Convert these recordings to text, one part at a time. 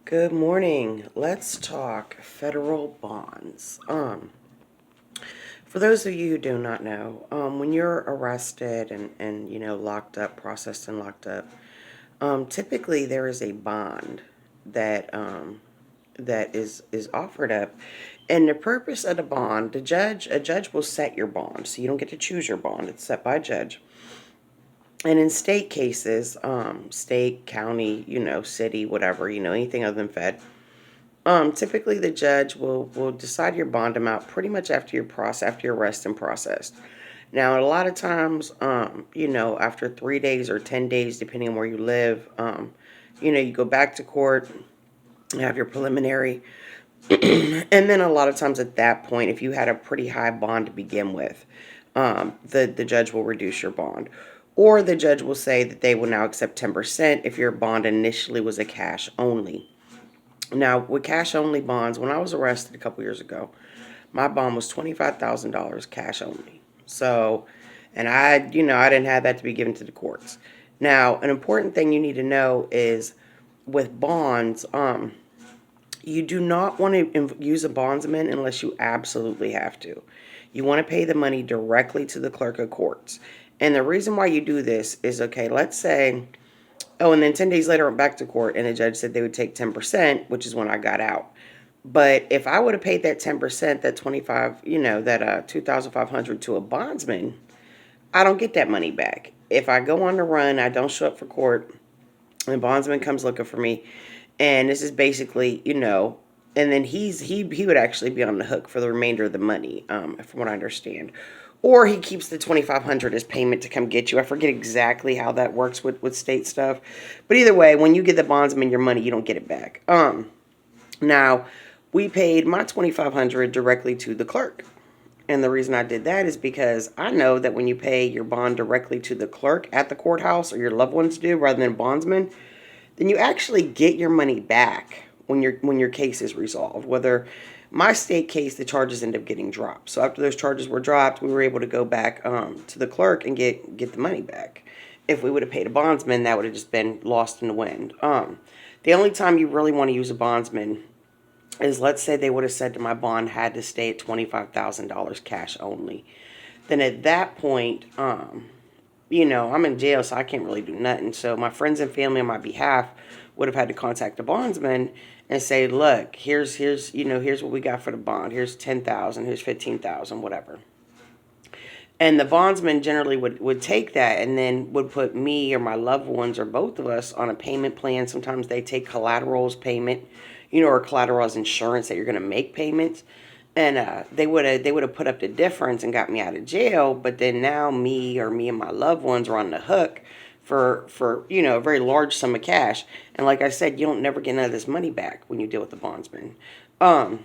Good morning. Let's talk federal bonds. For those of you who do not know, when you're arrested and locked up, processed and locked up, typically there is a bond that that is offered up, and the purpose of the bond, a judge will set your bond, so you don't get to choose your bond. It's set by a judge. And in state cases, state, county, city, whatever, anything other than fed. Typically, the judge will decide your bond amount pretty much after your arrest and processed. Now, a lot of times, after 3 days or 10 days, depending on where you live, you go back to court, you have your preliminary, and then a lot of times at that point, if you had a pretty high bond to begin with, the judge will reduce your bond, or the judge will say that they will now accept 10% if your bond initially was a cash only. Now, with cash only bonds, when I was arrested a couple years ago, my bond was $25,000 cash only. So, and I didn't have that to be given to the courts. Now, an important thing you need to know is with bonds, you do not want to use a bondsman unless you absolutely have to. You want to pay the money directly to the clerk of courts. And the reason why you do this is, okay, let's say, oh, and then 10 days later, I went back to court, and the judge said they would take 10%, which is when I got out. But if I would have paid that 10%, that 25, that 2,500 to a bondsman, I don't get that money back. If I go on the run, I don't show up for court, and the bondsman comes looking for me, and this is basically, and then he would actually be on the hook for the remainder of the money, from what I understand. Or he keeps the 2,500 as payment to come get you. I forget exactly how that works with state stuff. But either way, when you give the bondsman your money, you don't get it back. Now, we paid my 2,500 directly to the clerk. And the reason I did that is because I know that when you pay your bond directly to the clerk at the courthouse, or your loved ones do, rather than bondsman, then you actually get your money back when your case is resolved. Whether my state case, the charges end up getting dropped. So after those charges were dropped, we were able to go back to the clerk and get the money back. If we would have paid a bondsman, that would have just been lost in the wind. The only time you really want to use a bondsman is, let's say they would have said to my bond had to stay at $25,000 cash only. Then at that point, I'm in jail, so I can't really do nothing. So my friends and family on my behalf would have had to contact the bondsman and say, look, here's what we got for the bond. Here's 10,000, here's 15,000, whatever. And the bondsman generally would take that and then would put me or my loved ones or both of us on a payment plan. Sometimes they take collateral as payment, or collateral as insurance that you're going to make payments. And they would have put up the difference and got me out of jail. But then now me and my loved ones are on the hook for a very large sum of cash. And like I said, you don't never get none of this money back when you deal with the bondsman. And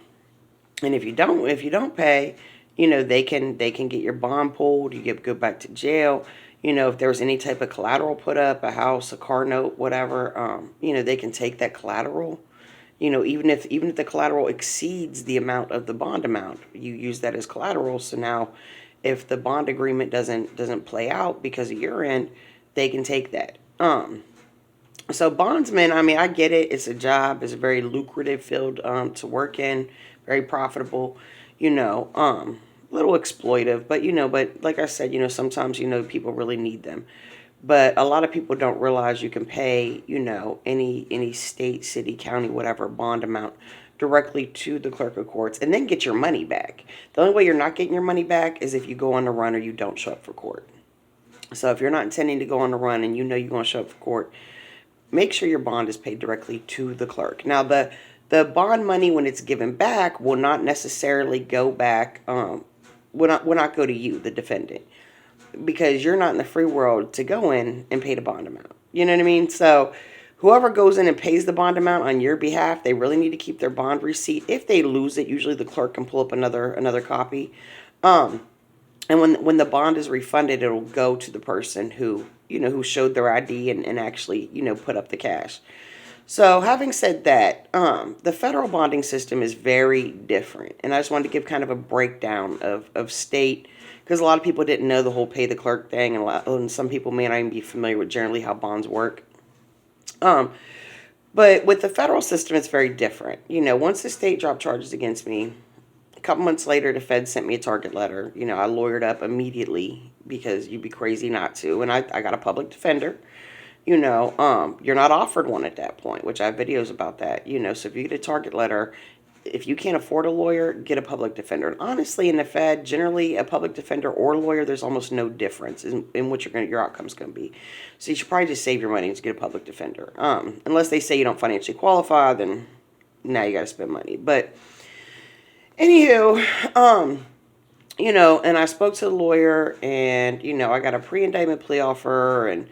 if you don't pay, they can get your bond pulled. You go back to jail. If there was any type of collateral put up, a house, a car note, whatever, they can take that collateral. Even if the collateral exceeds the amount of the bond amount, you use that as collateral. So now, if the bond agreement doesn't play out because of your end, they can take that. So bondsmen, I mean, I get it. It's a job. It's a very lucrative field to work in. Very profitable. Little exploitive, but like I said, sometimes people really need them. But a lot of people don't realize you can pay, any state, city, county, whatever bond amount directly to the clerk of courts and then get your money back. The only way you're not getting your money back is if you go on the run or you don't show up for court. So if you're not intending to go on the run and you're going to show up for court, make sure your bond is paid directly to the clerk. Now, the bond money, when it's given back, will not necessarily go back, will not go to you, the defendant, because you're not in the free world to go in and pay the bond amount. You know what I mean? So whoever goes in and pays the bond amount on your behalf, they really need to keep their bond receipt. If they lose it, usually the clerk can pull up another copy. And when the bond is refunded, it'll go to the person who showed their ID and actually, put up the cash. So having said that, the federal bonding system is very different. And I just wanted to give kind of a breakdown of state, because a lot of people didn't know the whole pay the clerk thing, and some people may not even be familiar with generally how bonds work. Um, But with the federal system, it's very different. Once the state dropped charges against me, a couple months later, the Fed sent me a target letter. I lawyered up immediately because you'd be crazy not to. And I got a public defender. You're not offered one at that point, which I have videos about that. So if you get a target letter, if you can't afford a lawyer, get a public defender. And honestly, in the Fed, generally a public defender or a lawyer, there's almost no difference in what your outcome's going to be. So you should probably just save your money and just get a public defender. Unless they say you don't financially qualify, then now you got to spend money. But anywho, and I spoke to the lawyer, and I got a pre-indictment plea offer, and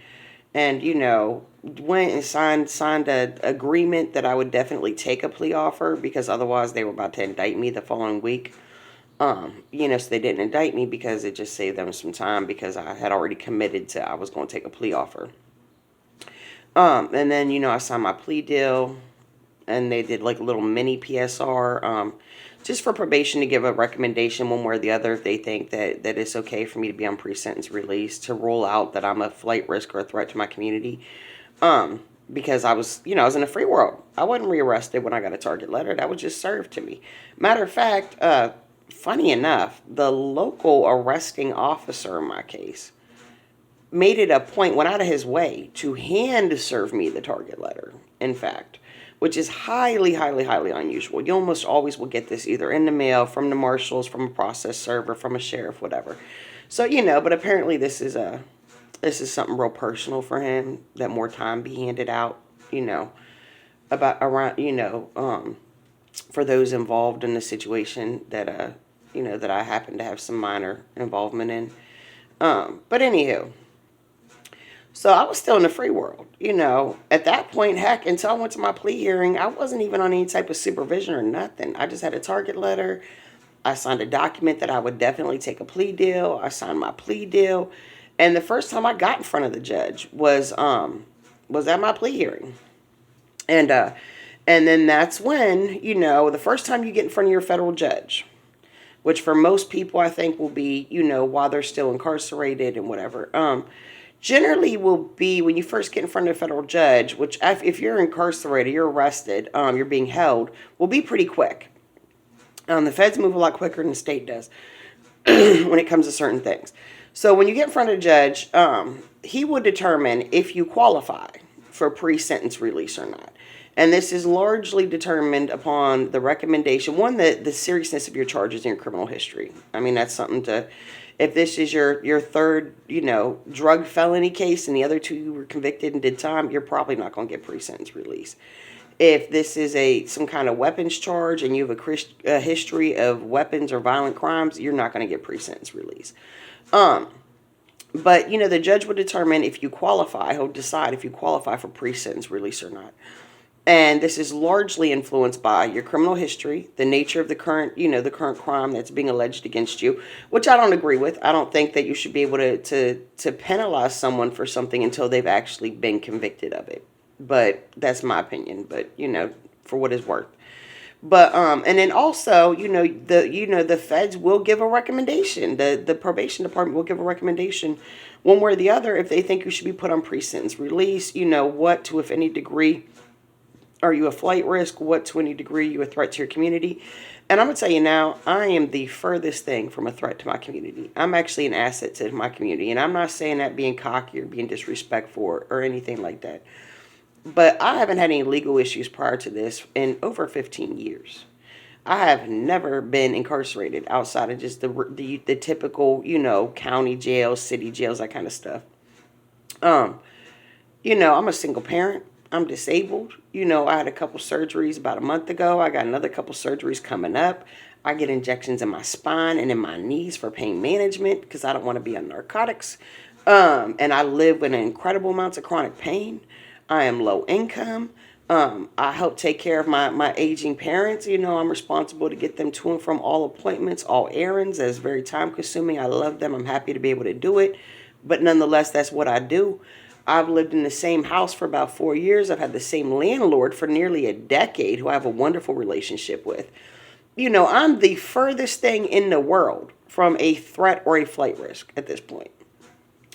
went and signed a agreement that I would definitely take a plea offer, because otherwise they were about to indict me the following week. So they didn't indict me because it just saved them some time, because I had already committed to I was going to take a plea offer. And then I signed my plea deal, and they did like a little mini PSR, just for probation to give a recommendation one way or the other if they think that it's okay for me to be on pre-sentence release, to rule out that I'm a flight risk or a threat to my community. Because I was in a free world. I wasn't rearrested when I got a target letter. That was just served to me. Matter of fact, funny enough, the local arresting officer in my case made it a point, went out of his way to hand serve me the target letter, in fact, which is highly, highly, highly unusual. You almost always will get this either in the mail, from the marshals, from a process server, from a sheriff, whatever. So, but apparently this is something real personal for him, that more time be handed out, about around, for those involved in the situation that, that I happen to have some minor involvement in. But anywho, so I was still in the free world, At that point, heck, until I went to my plea hearing, I wasn't even on any type of supervision or nothing. I just had a target letter. I signed a document that I would definitely take a plea deal. I signed my plea deal. And the first time I got in front of the judge was at my plea hearing. And then that's when, the first time you get in front of your federal judge, which for most people I think will be, while they're still incarcerated and whatever, generally will be when you first get in front of a federal judge, which if you're incarcerated, you're arrested, you're being held, will be pretty quick. The feds move a lot quicker than the state does when it comes to certain things. So when you get in front of a judge, he will determine if you qualify for pre-sentence release or not. And this is largely determined upon the recommendation, one, the seriousness of your charges and your criminal history. I mean, that's something to, if this is your third, drug felony case and the other two you were convicted and did time, you're probably not going to get pre-sentence release. If this is some kind of weapons charge and you have a history of weapons or violent crimes, you're not going to get pre-sentence release. But, the judge will determine if you qualify. He'll decide if you qualify for pre-sentence release or not. And this is largely influenced by your criminal history, the nature of the current crime that's being alleged against you, which I don't agree with. I don't think that you should be able to penalize someone for something until they've actually been convicted of it. But that's my opinion, but, for what it's worth. But and then also, the feds will give a recommendation. The probation department will give a recommendation one way or the other if they think you should be put on pre-sentence release. What to, if any degree, are you a flight risk? What to any degree you a threat to your community? And I'm going to tell you now, I am the furthest thing from a threat to my community. I'm actually an asset to my community. And I'm not saying that being cocky or being disrespectful or anything like that. But I haven't had any legal issues prior to this in over 15 years. I have never been incarcerated outside of just the typical, county jails, city jails, that kind of stuff. I'm a single parent. I'm disabled. I had a couple surgeries about a month ago. I got another couple surgeries coming up. I get injections in my spine and in my knees for pain management because I don't want to be on narcotics. And I live with incredible amounts of chronic pain. I am low income. I help take care of my aging parents. I'm responsible to get them to and from all appointments, all errands. That's very time consuming. I love them. I'm happy to be able to do it. But nonetheless, that's what I do. I've lived in the same house for about 4 years. I've had the same landlord for nearly a decade who I have a wonderful relationship with. I'm the furthest thing in the world from a threat or a flight risk at this point.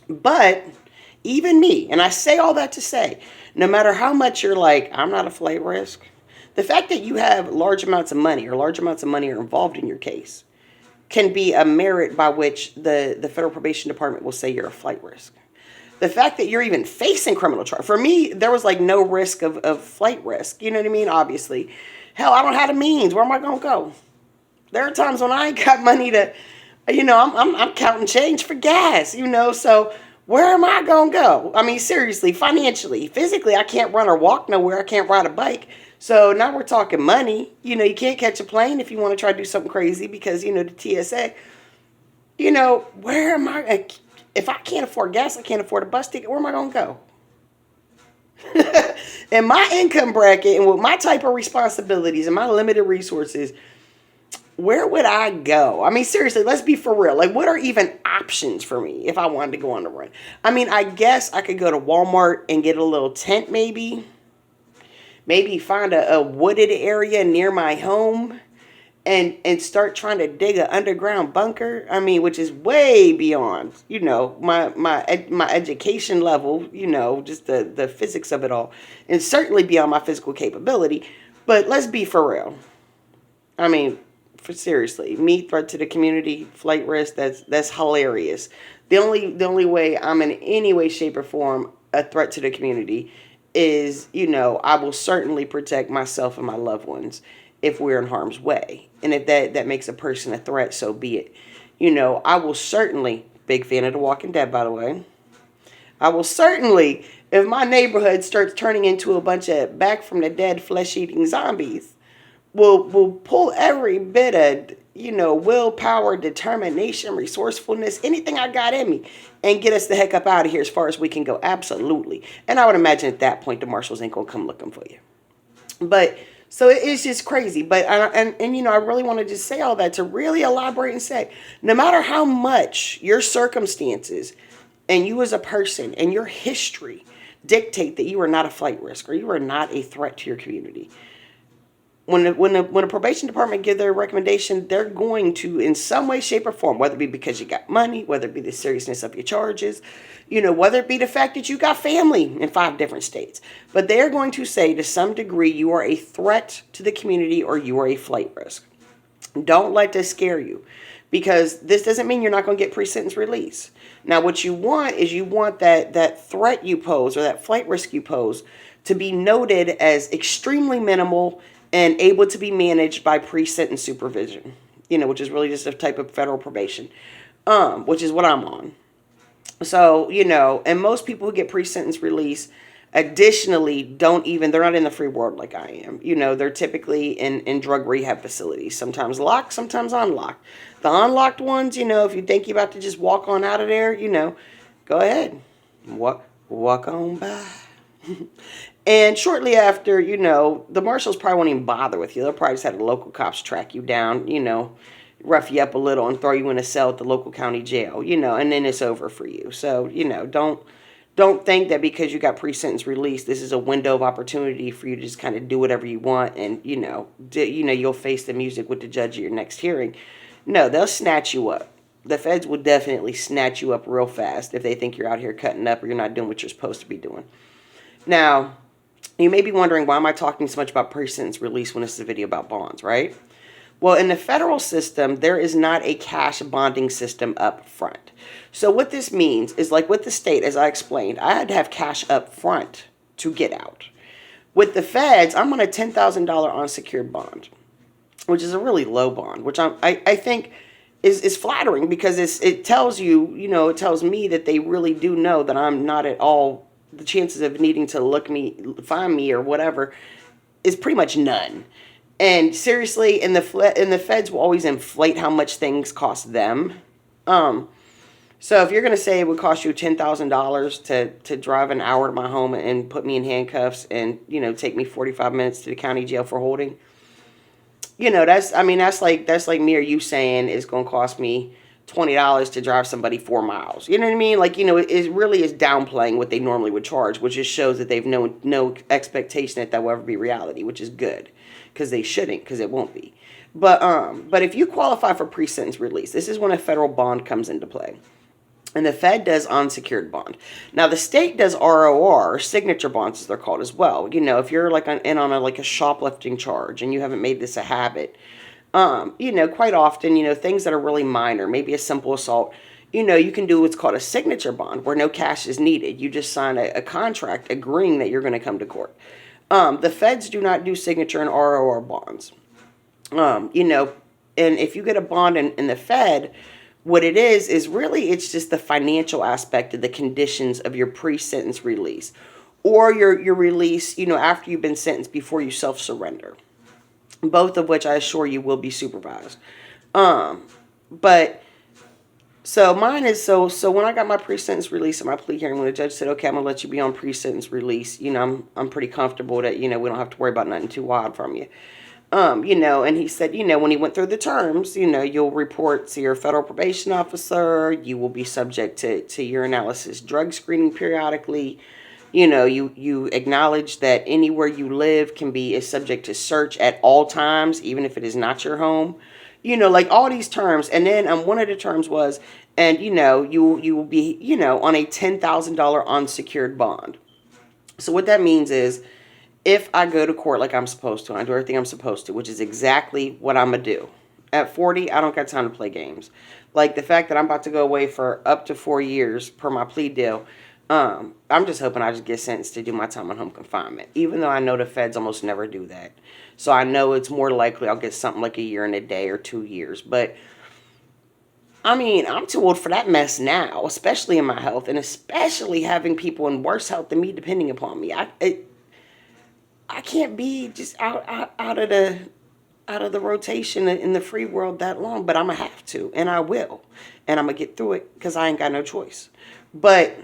But even me, and I say all that to say, no matter how much you're like, I'm not a flight risk, the fact that you have large amounts of money or large amounts of money are involved in your case can be a merit by which the federal probation department will say you're a flight risk. The fact that you're even facing criminal charge, for me, there was like no risk of flight risk. You know what I mean? Obviously. Hell, I don't have the means. Where am I going to go? There are times when I ain't got money to, I'm counting change for gas, so where am I going to go? I mean, seriously, financially, physically, I can't run or walk nowhere. I can't ride a bike. So now we're talking money. You can't catch a plane if you want to try to do something crazy because, the TSA, where am I? If I can't afford gas, I can't afford a bus ticket, where am I going to go? In my income bracket and with my type of responsibilities and my limited resources, where would I go? I mean, seriously, let's be for real. Like, what are even options for me if I wanted to go on the run? I mean, I guess I could go to Walmart and get a little tent maybe. Maybe find a wooded area near my home and start trying to dig an underground bunker. I mean, which is way beyond, my education level, just the physics of it all. And certainly beyond my physical capability. But let's be for real. I mean, for seriously, me, threat to the community, flight risk, that's hilarious. The only way I'm in any way, shape, or form a threat to the community is, I will certainly protect myself and my loved ones if we're in harm's way. And if that makes a person a threat, so be it. I will certainly, big fan of The Walking Dead, by the way. I will certainly, if my neighborhood starts turning into a bunch of back from the dead flesh-eating zombies, will pull every bit of, willpower, determination, resourcefulness, anything I got in me, and get us the heck up out of here as far as we can go. Absolutely. And I would imagine at that point, the marshals ain't going to come looking for you. But, so it's just crazy. But, I really want to just say all that to really elaborate and say, no matter how much your circumstances and you as a person and your history dictate that you are not a flight risk or you are not a threat to your community, when a probation department give their recommendation, they're going to, in some way, shape, or form, whether it be because you got money, whether it be the seriousness of your charges, whether it be the fact that you got family in 5 different states, but they're going to say to some degree you are a threat to the community or you are a flight risk. Don't let this scare you, because this doesn't mean you're not going to get pre-sentence release. Now, what you want is that threat you pose or that flight risk you pose to be noted as extremely minimal and able to be managed by pre-sentence supervision, which is really just a type of federal probation, which is what I'm on. So, and most people who get pre-sentence release, additionally, they're not in the free world like I am. They're typically in drug rehab facilities, sometimes locked, sometimes unlocked. The unlocked ones, if you think you're about to just walk on out of there, go ahead, walk on by. And shortly after, the marshals probably won't even bother with you. They'll probably just have the local cops track you down, rough you up a little and throw you in a cell at the local county jail, and then it's over for you. So, don't think that because you got pre-sentence release, this is a window of opportunity for you to just kind of do whatever you want and, you'll face the music with the judge at your next hearing. No, they'll snatch you up. The feds will definitely snatch you up real fast if they think you're out here cutting up or you're not doing what you're supposed to be doing. Now, you may be wondering, why am I talking so much about pre-sentence release when this is a video about bonds, right? Well, in the federal system, there is not a cash bonding system up front. So what this means is, like with the state, as I explained, I had to have cash up front to get out. With the feds, I'm on a $10,000 unsecured bond, which is a really low bond, which I think is flattering because it tells you, it tells me that they really do know that I'm not at all, the chances of needing to find me or whatever is pretty much none. And seriously, and the feds will always inflate how much things cost them. So if you're going to say it would cost you $10,000 to drive an hour to my home and put me in handcuffs and, take me 45 minutes to the county jail for holding, that's like me or you saying it's going to cost me $20 to drive somebody 4 miles. You know what I mean? Like, it really is downplaying what they normally would charge, which just shows that they've no expectation that will ever be reality, which is good, because they shouldn't, because it won't be. But if you qualify for pre-sentence release, this is when a federal bond comes into play. And the Fed does unsecured bond. Now the state does ROR, signature bonds as they're called as well. If you're like in on like a shoplifting charge and you haven't made this a habit, quite often, things that are really minor, maybe a simple assault, you can do what's called a signature bond where no cash is needed. You just sign a contract agreeing that you're going to come to court. The feds do not do signature and ROR bonds. And if you get a bond in the Fed, what it is really it's just the financial aspect of the conditions of your pre-sentence release or your release, after you've been sentenced before you self-surrender. Both of which I assure you will be supervised. But so mine is so when I got my pre-sentence release at my plea hearing, when the judge said, "Okay, I'm gonna let you be on pre-sentence release," I'm pretty comfortable that we don't have to worry about nothing too wild from you. And he said, when he went through the terms, you'll report to your federal probation officer, you will be subject to urinalysis drug screening periodically. You acknowledge that anywhere you live is subject to search at all times, even if it is not your home. Like all these terms. And then one of the terms was, and you will be, on a $10,000 unsecured bond. So what that means is, if I go to court like I'm supposed to, and I do everything I'm supposed to, which is exactly what I'm going to do. At 40, I don't got time to play games. Like the fact that I'm about to go away for up to 4 years per my plea deal, I'm just hoping I just get sentenced to do my time on home confinement, even though I know the feds almost never do that. So I know it's more likely I'll get something like a year and a day or 2 years. But, I'm too old for that mess now, especially in my health, and especially having people in worse health than me depending upon me. I can't be just out of the rotation in the free world that long, but I'm gonna have to, and I will, and I'm gonna get through it because I ain't got no choice. But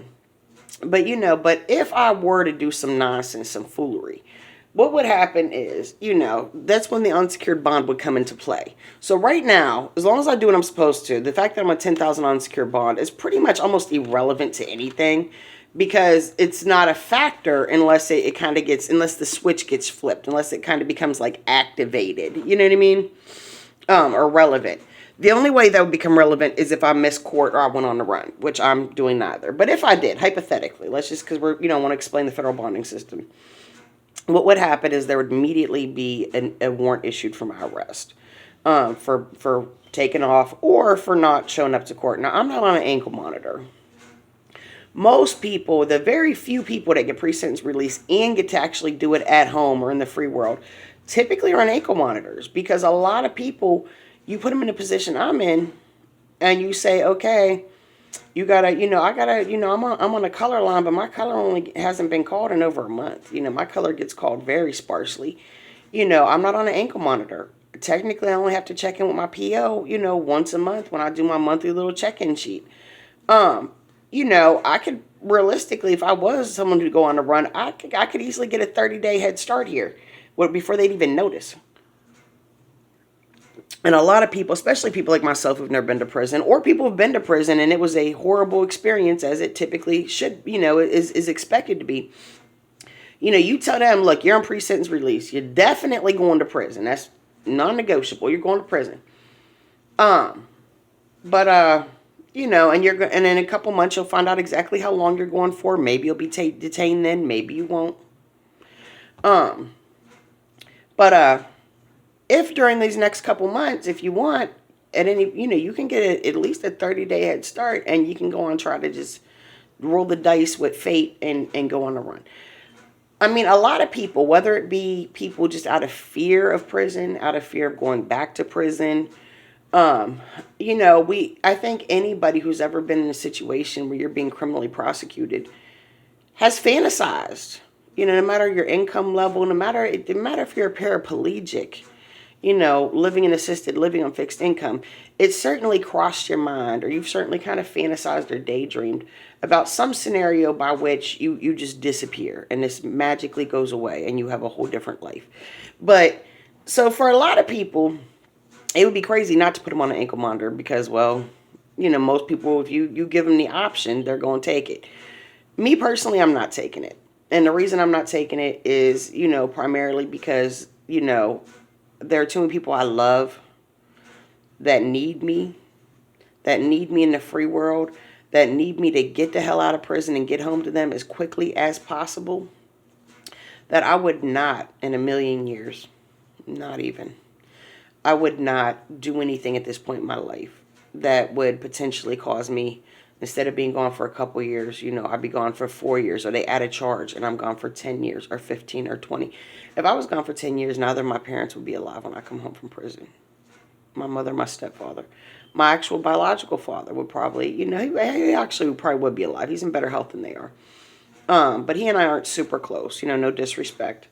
if I were to do some nonsense, some foolery, what would happen is, that's when the unsecured bond would come into play. So right now, as long as I do what I'm supposed to, the fact that I'm a $10,000 unsecured bond is pretty much almost irrelevant to anything, because it's not a factor unless it kind of gets, unless the switch gets flipped, unless it kind of becomes like activated. You know what I mean? Or relevant. The only way that would become relevant is if I missed court or I went on the run, which I'm doing neither. But if I did, hypothetically, let's just, because we're, want to explain the federal bonding system. What would happen is there would immediately be a warrant issued for my arrest, for taking off or for not showing up to court. Now, I'm not on an ankle monitor. Most people, the very few people that get pre-sentence release and get to actually do it at home or in the free world, typically are on ankle monitors, because a lot of people, you put them in a position I'm in, and you say, okay, you gotta, I gotta, I'm on a color line, but my color only hasn't been called in over a month. My color gets called very sparsely. I'm not on an ankle monitor. Technically, I only have to check in with my PO, once a month when I do my monthly little check-in sheet. I could realistically, if I was someone to go on a run, I could easily get a 30-day head start here, before they'd even notice. And a lot of people, especially people like myself who've never been to prison, or people who've been to prison and it was a horrible experience, as it typically should, is expected to be. You tell them, look, you're on pre-sentence release. You're definitely going to prison. That's non-negotiable. You're going to prison. And and in a couple months you'll find out exactly how long you're going for. Maybe you'll be detained then. Maybe you won't. If during these next couple months, if you want, you can get at least a 30-day head start, and you can go on, try to just roll the dice with fate and go on a run. A lot of people, whether it be people just out of fear of prison, out of fear of going back to prison, I think anybody who's ever been in a situation where you're being criminally prosecuted has fantasized. No matter your income level, no matter if you're a paraplegic, living in assisted living on fixed income, it certainly crossed your mind, or you've certainly kind of fantasized or daydreamed about some scenario by which you just disappear and this magically goes away and you have a whole different life. But so for a lot of people, it would be crazy not to put them on an ankle monitor because, well, most people, if you give them the option, they're going to take it. Me personally, I'm not taking it. And the reason I'm not taking it is, primarily because, there are too many people I love that need me in the free world, that need me to get the hell out of prison and get home to them as quickly as possible, that I would not in a million years, not even, I would not do anything at this point in my life that would potentially cause me, instead of being gone for a couple years, I'd be gone for 4 years, or they add a charge and I'm gone for 10 years or 15 or 20. If I was gone for 10 years, neither of my parents would be alive when I come home from prison. My mother, my stepfather. My actual biological father would probably, he actually probably would be alive. He's in better health than they are. But he and I aren't super close, no disrespect.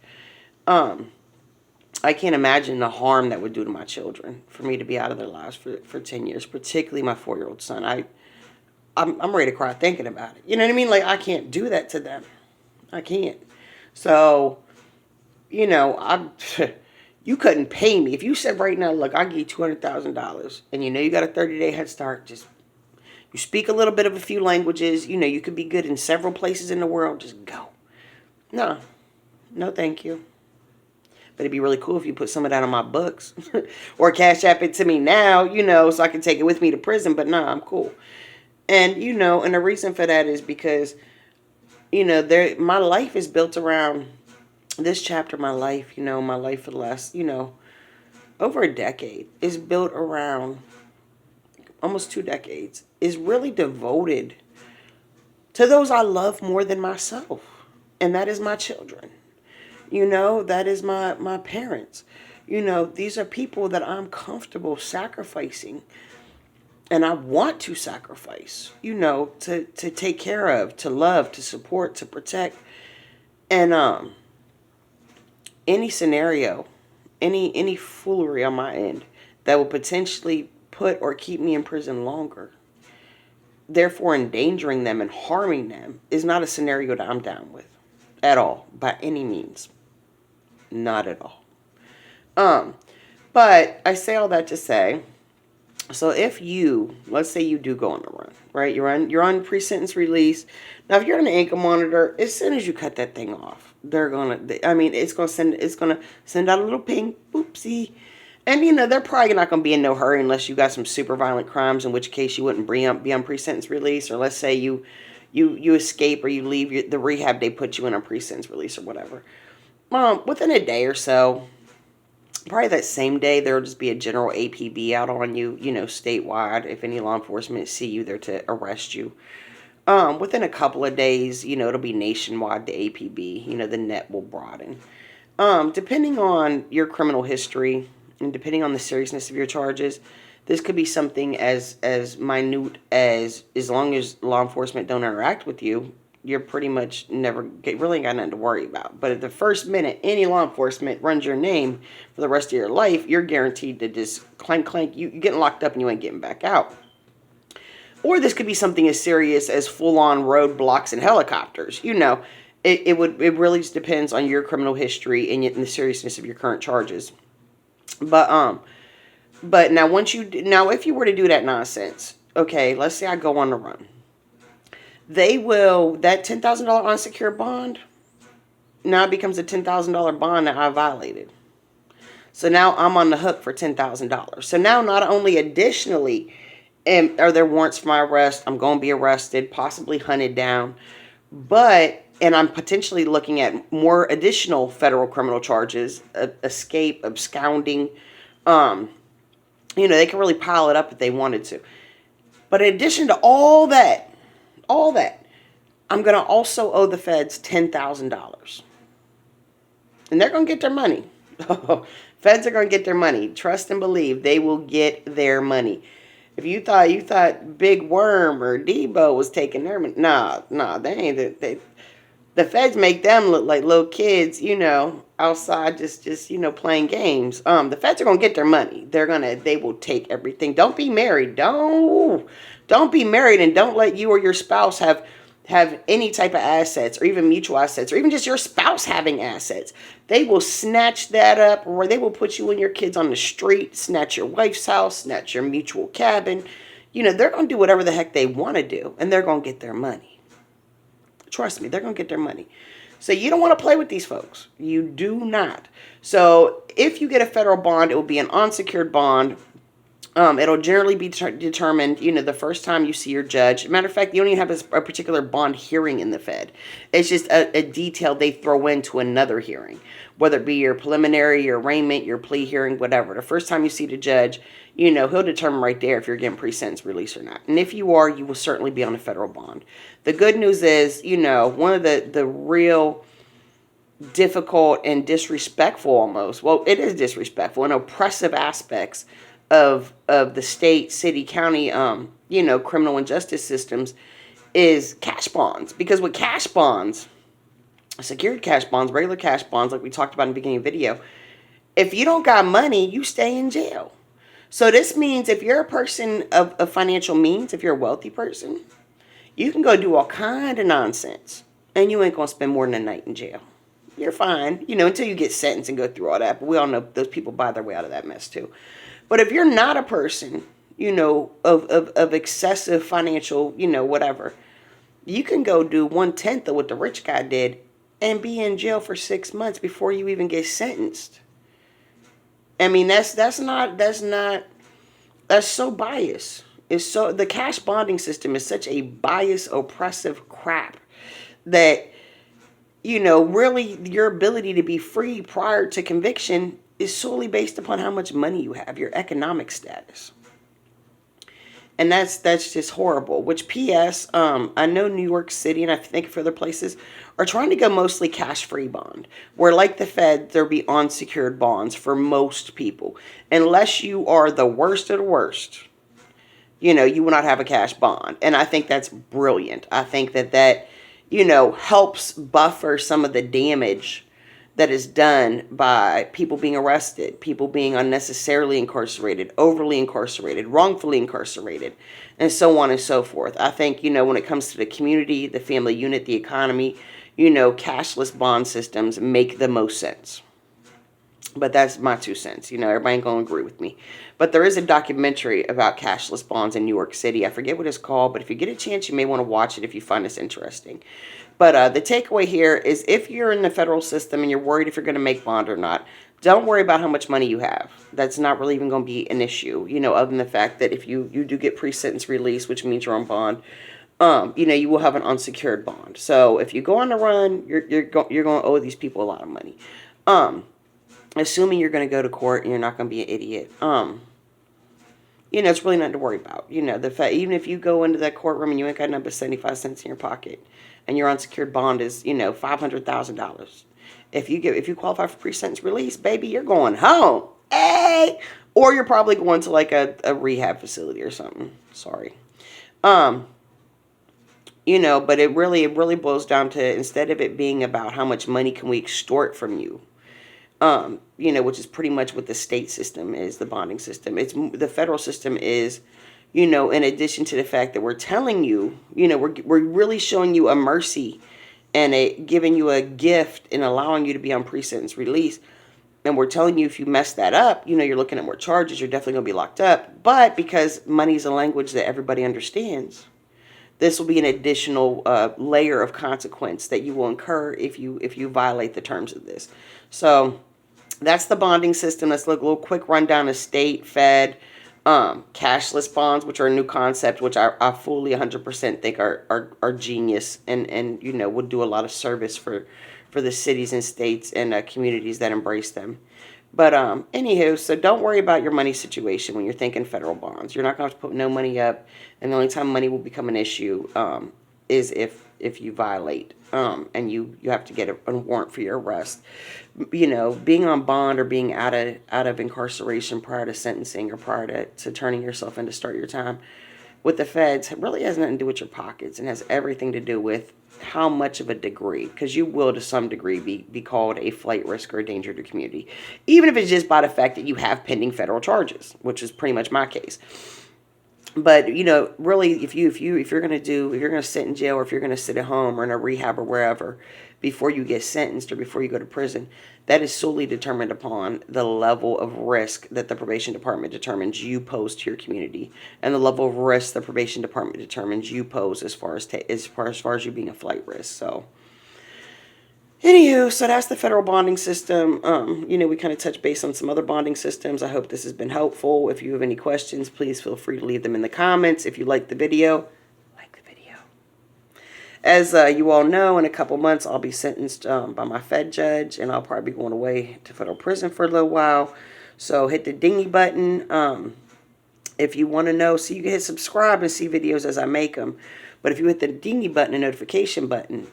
I can't imagine the harm that would do to my children for me to be out of their lives for 10 years, particularly my 4-year-old son. I'm ready to cry thinking about it. You know what I mean? Like, I can't do that to them. I can't. So, you couldn't pay me. If you said right now, look, I give you $200,000 and you got a 30-day head start, just, you speak a little bit of a few languages, you could be good in several places in the world, just go. No, thank you. But it'd be really cool if you put some of that on my books or cash app it to me now, so I can take it with me to prison. But no, I'm cool. And, and the reason for that is because, my life is built around this chapter of my life, my life for the last, over a decade is built around, almost 2 decades, is really devoted to those I love more than myself. And that is my children. That is my parents. These are people that I'm comfortable sacrificing. And I want to sacrifice, to take care of, to love, to support, to protect. And any scenario, any foolery on my end that will potentially put or keep me in prison longer, therefore endangering them and harming them, is not a scenario that I'm down with at all, by any means. Not at all. But I say all that to say, so if let's say you do go on the run, right? You're on pre-sentence release. Now, if you're on an ankle monitor, as soon as you cut that thing off, it's gonna send out a little ping, oopsie. And, they're probably not going to be in no hurry unless you got some super violent crimes, in which case you wouldn't be on pre-sentence release. Or let's say you escape, or you leave the rehab they put you in on pre-sentence release or whatever. Within a day or so, probably that same day, there will just be a general APB out on you, statewide, if any law enforcement see you there to arrest you. Within a couple of days, it'll be nationwide, the APB, the net will broaden. Depending on your criminal history and depending on the seriousness of your charges, this could be something as minute as long as law enforcement don't interact with you, you're pretty much really ain't got nothing to worry about. But at the first minute any law enforcement runs your name for the rest of your life, you're guaranteed to just clank, you're getting locked up and you ain't getting back out. Or this could be something as serious as full-on roadblocks and helicopters. It really just depends on your criminal history and the seriousness of your current charges. But now if you were to do that nonsense, okay, let's say I go on the run. That $10,000 unsecured bond now becomes a $10,000 bond that I violated. So now I'm on the hook for $10,000. So now not only additionally are there warrants for my arrest, I'm going to be arrested, possibly hunted down, and I'm potentially looking at more additional federal criminal charges, escape, absconding. They can really pile it up if they wanted to. But in addition to all that, I'm going to also owe the feds $10,000. And they're going to get their money. Feds are going to get their money. Trust and believe they will get their money. If you thought Big Worm or Debo was taking their money, nah, they ain't. The feds make them look like little kids, outside just playing games. The feds are gonna get their money. They will take everything. Don't be married. Don't be married, and don't let you or your spouse have any type of assets, or even mutual assets, or even just your spouse having assets. They will snatch that up, or they will put you and your kids on the street, snatch your wife's house, snatch your mutual cabin. They're going to do whatever the heck they want to do, and they're going to get their money. Trust me, they're going to get their money. So you don't want to play with these folks. You do not. So if you get a federal bond, it will be an unsecured bond. It'll generally be determined, the first time you see your judge. Matter of fact, you don't even have a particular bond hearing in the Fed. It's just a detail they throw into another hearing, whether it be your preliminary, your arraignment, your plea hearing, whatever. The first time you see the judge, he'll determine right there if you're getting pre-sentence release or not. And if you are, you will certainly be on a federal bond. The good news is, one of the real difficult and disrespectful almost, well, it is disrespectful and oppressive aspects of the state, city, county, criminal and justice systems is cash bonds. Because with cash bonds, secured cash bonds, regular cash bonds, like we talked about in the beginning of the video, if you don't got money, you stay in jail. So this means if you're a person of financial means, if you're a wealthy person, you can go do all kind of nonsense and you ain't gonna spend more than a night in jail. You're fine, until you get sentenced and go through all that. But we all know those people buy their way out of that mess too. But if you're not a person, of excessive financial, whatever, you can go do 1/10 of what the rich guy did and be in jail for 6 months before you even get sentenced. I mean, that's so biased. The cash bonding system is such a biased, oppressive crap that, really your ability to be free prior to conviction is solely based upon how much money you have, your economic status. And that's just horrible. Which, P.S., I know New York City and I think for other places are trying to go mostly cash-free bond, where like the Fed, there'll be unsecured bonds for most people, unless you are the worst of the worst. You will not have a cash bond, and I think that's brilliant. I think that helps buffer some of the damage that is done by people being arrested, people being unnecessarily incarcerated, overly incarcerated, wrongfully incarcerated, and so on and so forth. I think, when it comes to the community, the family unit, the economy, cashless bond systems make the most sense. But that's my 2 cents. Everybody ain't going to agree with me. But there is a documentary about cashless bonds in New York City. I forget what it's called, but if you get a chance, you may want to watch it if you find this interesting. But the takeaway here is if you're in the federal system and you're worried if you're going to make bond or not, don't worry about how much money you have. That's not really even going to be an issue, other than the fact that if you do get pre-sentence release, which means you're on bond, you will have an unsecured bond. So if you go on the run, you're going to owe these people a lot of money. Assuming you're going to go to court and you're not going to be an idiot. It's really nothing to worry about. The fact, even if you go into that courtroom and you ain't got nothing but 75 cents in your pocket and your unsecured bond is, $500,000. If you qualify for pre-sentence release, baby, you're going home. Hey! Or you're probably going to like a rehab facility or something. Sorry. But it really boils down to, instead of it being about how much money can we extort from you, which is pretty much what the state system is, the bonding system. The federal system is, in addition to the fact that we're telling you, we're really showing you a mercy and giving you a gift and allowing you to be on pre-sentence release. And we're telling you if you mess that up, you're looking at more charges, you're definitely going to be locked up. But because money is a language that everybody understands, this will be an additional layer of consequence that you will incur if you violate the terms of this. So that's the bonding system. Let's look a little quick rundown of state, Fed, cashless bonds, which are a new concept, which I fully 100% think are genius and would do a lot of service for the cities and states and communities that embrace them. But anywho, so don't worry about your money situation when you're thinking federal bonds. You're not going to have to put no money up, and the only time money will become an issue is if you violate and you have to get a warrant for your arrest. Being on bond or being out of incarceration prior to sentencing or prior to turning yourself in to start your time with the feds really has nothing to do with your pockets and has everything to do with how much of a degree, because you will to some degree be called a flight risk or a danger to the community, even if it's just by the fact that you have pending federal charges, which is pretty much my case. But really, if you're going to sit in jail, or if you're going to sit at home or in a rehab or wherever before you get sentenced or before you go to prison, that is solely determined upon the level of risk that the probation department determines you pose to your community, and the level of risk the probation department determines you pose as far as you being a flight risk. So Anywho, so that's the federal bonding system. We kind of touch base on some other bonding systems. I hope this has been helpful. If you have any questions, please feel free to leave them in the comments. If you like the video, like the video. As you all know, in a couple months, I'll be sentenced by my Fed judge, and I'll probably be going away to federal prison for a little while. So hit the dingy button if you want to know. So you can hit subscribe and see videos as I make them. But if you hit the dingy button, the notification button,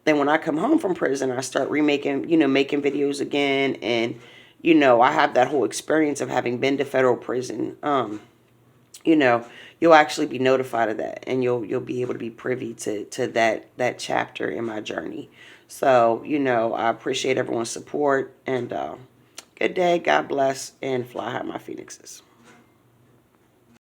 then when I come home from prison, I start remaking, making videos again. And, I have that whole experience of having been to federal prison. You'll actually be notified of that, and you'll be able to be privy to that chapter in my journey. So, I appreciate everyone's support, and good day, God bless, and fly high my phoenixes.